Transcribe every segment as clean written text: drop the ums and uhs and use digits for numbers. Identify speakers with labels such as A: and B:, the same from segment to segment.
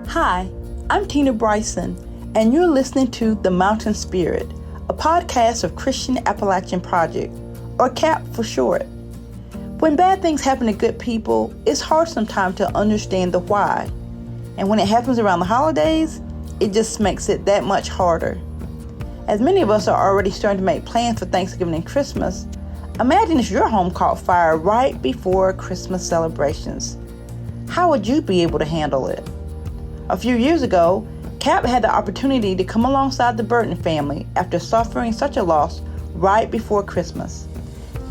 A: Hi, I'm Tina Bryson, and you're listening to The Mountain Spirit, a podcast of Christian Appalachian Project, or CAP for short. When bad things happen to good people, it's hard sometimes to understand the why. And when it happens around the holidays, it just makes it that much harder. As many of us are already starting to make plans for Thanksgiving and Christmas, imagine if your home caught fire right before Christmas celebrations. How would you be able to handle it? A few years ago, CAP had the opportunity to come alongside the Burton family after suffering such a loss right before Christmas.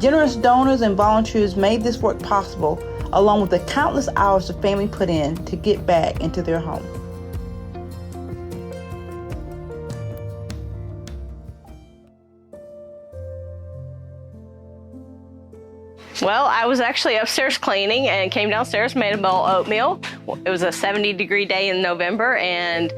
A: Generous donors and volunteers made this work possible, along with the countless hours the family put in to get back into their home.
B: Well, I was actually upstairs cleaning and came downstairs, made a bowl of oatmeal. It was a 70-degree day in November, and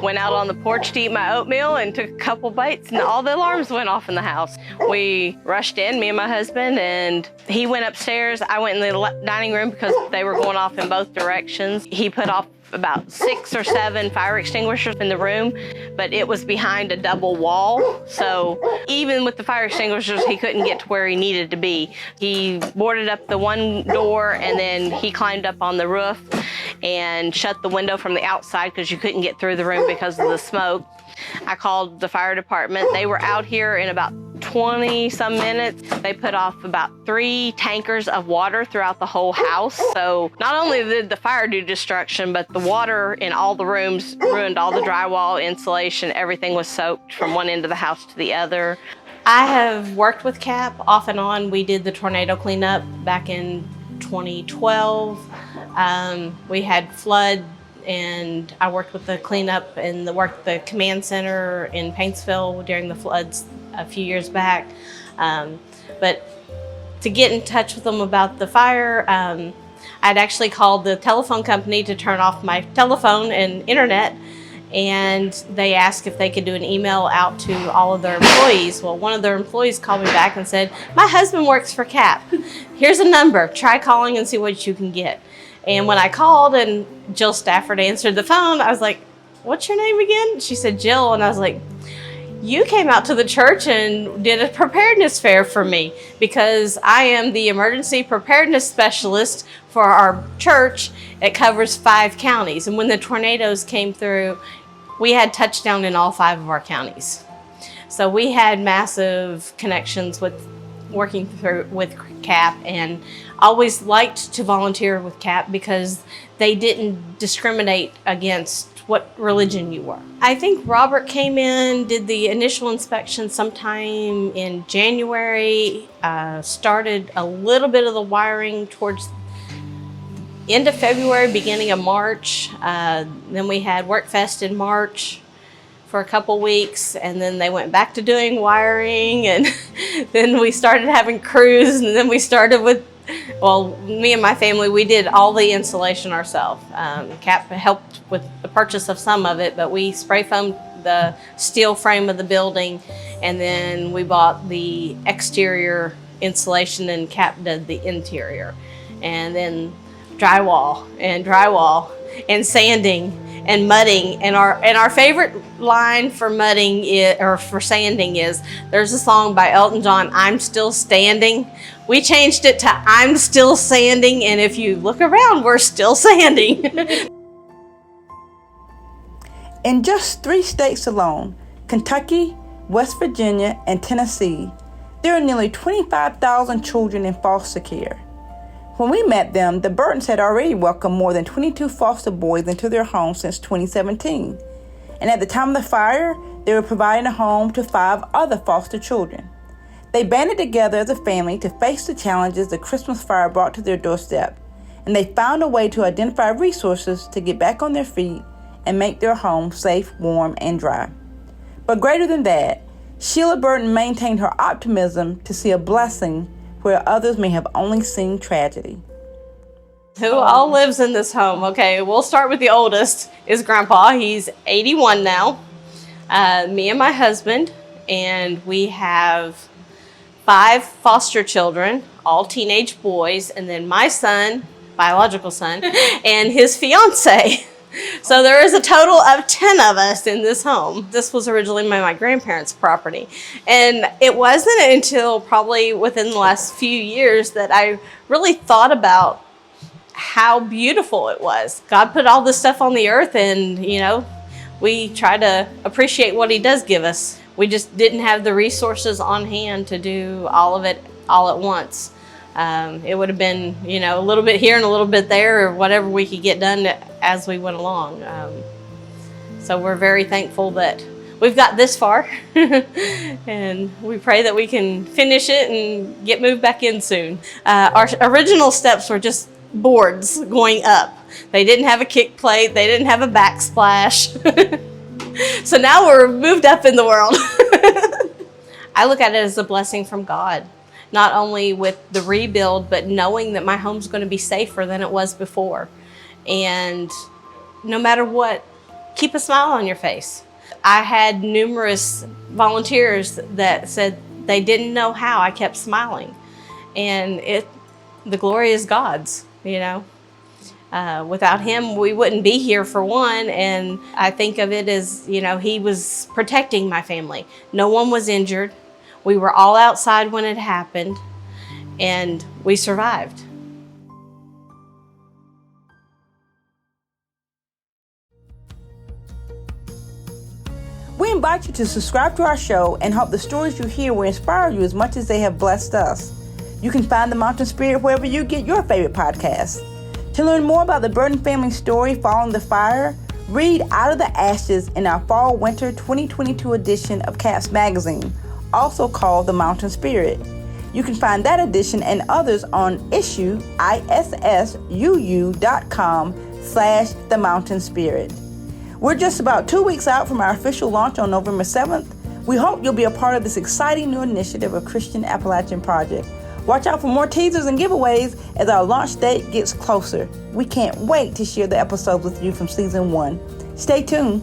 B: went out on the porch to eat my oatmeal and took a couple bites, and all the alarms went off in the house. We rushed in, me and my husband, and he went upstairs. I went in the dining room because they were going off in both directions. He put off about 6 or 7 fire extinguishers in the room, but it was behind a double wall. So even with the fire extinguishers, he couldn't get to where he needed to be. He boarded up the one door, and then he climbed up on the roof and shut the window from the outside because you couldn't get through the room because of the smoke. I called the fire department. They were out here in about 20 some minutes. They put off about 3 tankers of water throughout the whole house. So not only did the fire do destruction, but the water in all the rooms ruined all the drywall, insulation, everything was soaked from one end of the house to the other. I have worked with CAP off and on. We did the tornado cleanup back in 2012. We had flood, and I worked with the cleanup and worked the command center in Paintsville during the floods a few years back. But to get in touch with them about the fire, I'd actually called the telephone company to turn off my telephone and internet, and they asked if they could do an email out to all of their employees. Well, one of their employees called me back and said, "My husband works for CAP. Here's a number. Try calling and see what you can get." And when I called and Jill Stafford answered the phone, I was like, "What's your name again?" She said, "Jill." And I was like, "You came out to the church and did a preparedness fair for me, because I am the emergency preparedness specialist for our church. It covers 5 counties. And when the tornadoes came through, we had touchdown in all 5 of our counties. So we had massive connections with working through with CAP, and always liked to volunteer with CAP because they didn't discriminate against what religion you were. I think Robert came in, did the initial inspection sometime in January, started a little bit of the wiring towards end of February, beginning of March. Then we had Workfest in March for a couple weeks, and then they went back to doing wiring, and then we started having crews, and then we started with, well, me and my family, we did all the insulation ourselves. CAP helped with the purchase of some of it, but we spray foamed the steel frame of the building, and then we bought the exterior insulation, and CAP did the interior. And then drywall and sanding and mudding. And our favorite line for mudding or for sanding is, there's a song by Elton John, "I'm Still Standing." We changed it to "I'm Still Sanding," and if you look around, we're still sanding.
A: In just 3 states alone, Kentucky, West Virginia, and Tennessee, there are nearly 25,000 children in foster care. When we met them, the Burtons had already welcomed more than 22 foster boys into their home since 2017. And at the time of the fire, they were providing a home to 5 other foster children. They banded together as a family to face the challenges the Christmas fire brought to their doorstep, and they found a way to identify resources to get back on their feet and make their home safe, warm, and dry. But greater than that, Sheila Burton maintained her optimism to see a blessing where others may have only seen tragedy.
B: Who all lives in this home? Okay, we'll start with the oldest, is Grandpa. He's 81 now. Me and my husband, and we have 5 foster children, all teenage boys, and then my son, biological son, and his fiance.
C: So there is a total of 10 of us in this home. This was originally my grandparents' property. And it wasn't until probably within the last few years that I really thought about how beautiful it was. God put all this stuff on the earth, and, we try to appreciate what he does give us. We just didn't have the resources on hand to do all of it all at once. It would have been, a little bit here and a little bit there, or whatever we could get done as we went along. So we're very thankful that we've got this far, and we pray that we can finish it and get moved back in soon. Our original steps were just boards going up. They didn't have a kick plate. They didn't have a backsplash. So now we're moved up in the world. I look at it as a blessing from God, not only with the rebuild, but knowing that my home's going to be safer than it was before. And no matter what, keep a smile on your face. I had numerous volunteers that said they didn't know how I kept smiling. And the glory is God's, Without him, we wouldn't be here, for one. And I think of it as, he was protecting my family. No one was injured. We were all outside when it happened, and we survived.
A: We invite you to subscribe to our show and hope the stories you hear will inspire you as much as they have blessed us. You can find The Mountain Spirit wherever you get your favorite podcasts. To learn more about the Burton family story following the fire, read Out of the Ashes in our Fall-Winter 2022 edition of Caps Magazine, also called The Mountain Spirit. You can find that edition and others on issuu.com/The Mountain Spirit. We're just about 2 weeks out from our official launch on November 7th. We hope you'll be a part of this exciting new initiative of Christian Appalachian Project. Watch out for more teasers and giveaways as our launch date gets closer. We can't wait to share the episodes with you from season 1. Stay tuned.